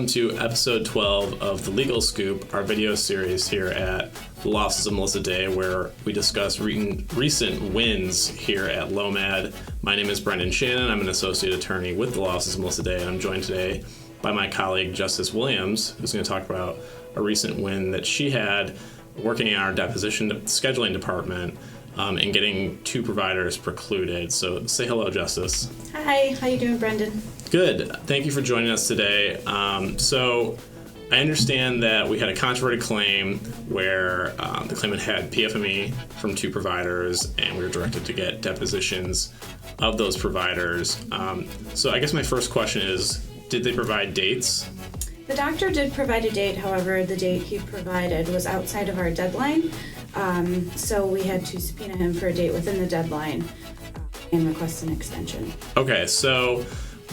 welcome to episode 12 of The Legal Scoop, our video series here at the Law Offices of Melissa Day, where we discuss recent wins here at LOMAD. My name is Brendan Shannon. I'm an associate attorney with the Law Offices of Melissa Day, and I'm joined today by my colleague, Justice Williams, who's going to talk about a recent win that she had working in our deposition scheduling department and getting two providers precluded. So say hello, Justice. Hi, how you doing, Brendan? Good. Thank you for joining us today. So I understand that we had a controverted claim where the claimant had PFME from two providers, and we were directed to get depositions of those providers. So I guess my first question is, did they provide dates? The doctor did provide a date. However, the date he provided was outside of our deadline. So we had to subpoena him for a date within the deadline and request an extension. Okay, so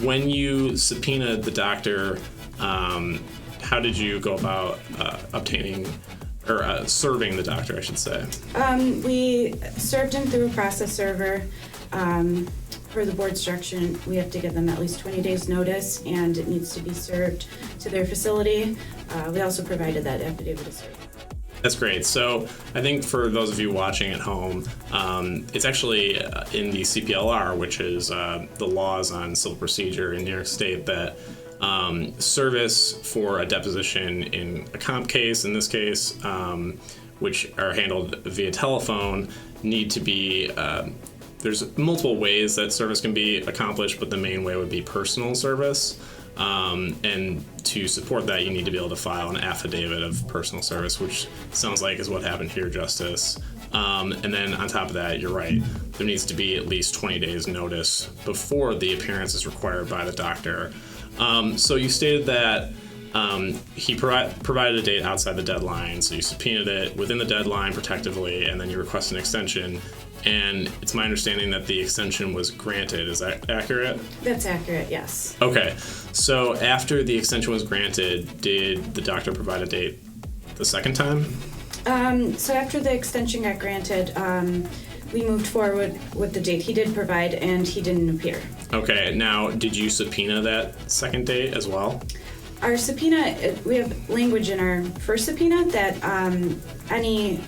when you subpoenaed the doctor, how did you go about obtaining or serving the doctor, I should say? We served him through a process server. Per the board's direction, we have to give them at least 20 days notice, and it needs to be served to their facility. We also provided that affidavit of service. That's great. So I think for those of you watching at home, it's actually in the CPLR, which is the laws on civil procedure in New York State, that service for a deposition in a comp case, in this case, which are handled via telephone, need to be there's multiple ways that service can be accomplished, but the main way would be personal service. And to support that, you need to be able to file an affidavit of personal service, which sounds like is what happened here, Justice. And then on top of that, you're right, there needs to be at least 20 days notice before the appearance is required by the doctor. So you stated that he provided a date outside the deadline, so you subpoenaed it within the deadline protectively, and then you request an extension. And it's my understanding that the extension was granted. Is that accurate? That's accurate, yes. Okay. So after the extension was granted, did the doctor provide a date the second time? So after the extension got granted, we moved forward with the date he did provide, and he didn't appear. Okay. Now, did you subpoena that second date as well? Our subpoena, we have language in our first subpoena that any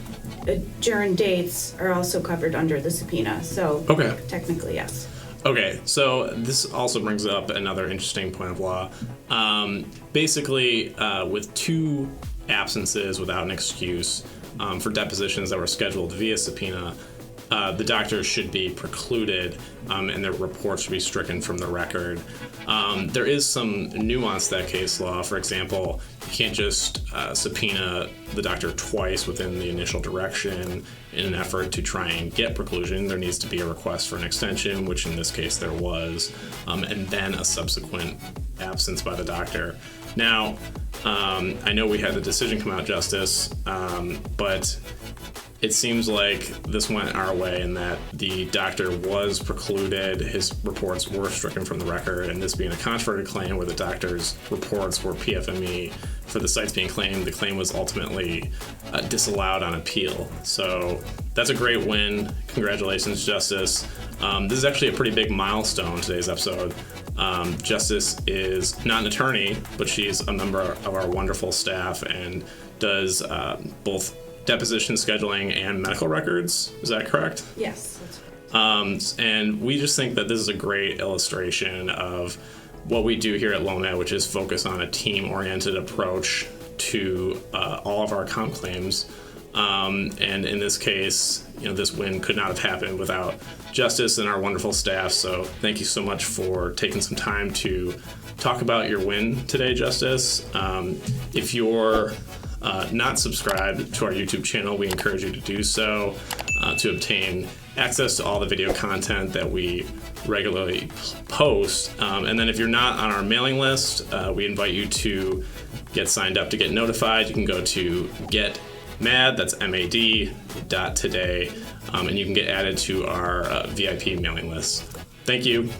adjourned dates are also covered under the subpoena. So okay. Technically, yes. Okay, so this also brings up another interesting point of law. Basically, with two absences without an excuse for depositions that were scheduled via subpoena, the doctor should be precluded and their reports should be stricken from the record. There is some nuance to that case law. For example, you can't just subpoena the doctor twice within the initial direction in an effort to try and get preclusion. There needs to be a request for an extension, which in this case there was, and then a subsequent absence by the doctor. Now, I know we had the decision come out, Justice, but it seems like this went our way in that the doctor was precluded, his reports were stricken from the record, and this being a controverted claim where the doctor's reports were PFME for the sites being claimed, the claim was ultimately disallowed on appeal. So that's a great win. Congratulations, Justice. This is actually a pretty big milestone, today's episode. Justice is not an attorney, but she's a member of our wonderful staff and does both deposition scheduling and medical records. Is that correct? Yes, that's correct. And we just think that this is a great illustration of what we do here at LOMAD, which is focus on a team-oriented approach to all of our comp claims. And in this case, this win could not have happened without Justice and our wonderful staff. So thank you so much for taking some time to talk about your win today, Justice. If you're not subscribed to our YouTube channel, we encourage you to do so to obtain access to all the video content that we regularly post. And then if you're not on our mailing list, we invite you to get signed up to get notified. You can go to getmad, that's MAD.today, and you can get added to our VIP mailing list. Thank you.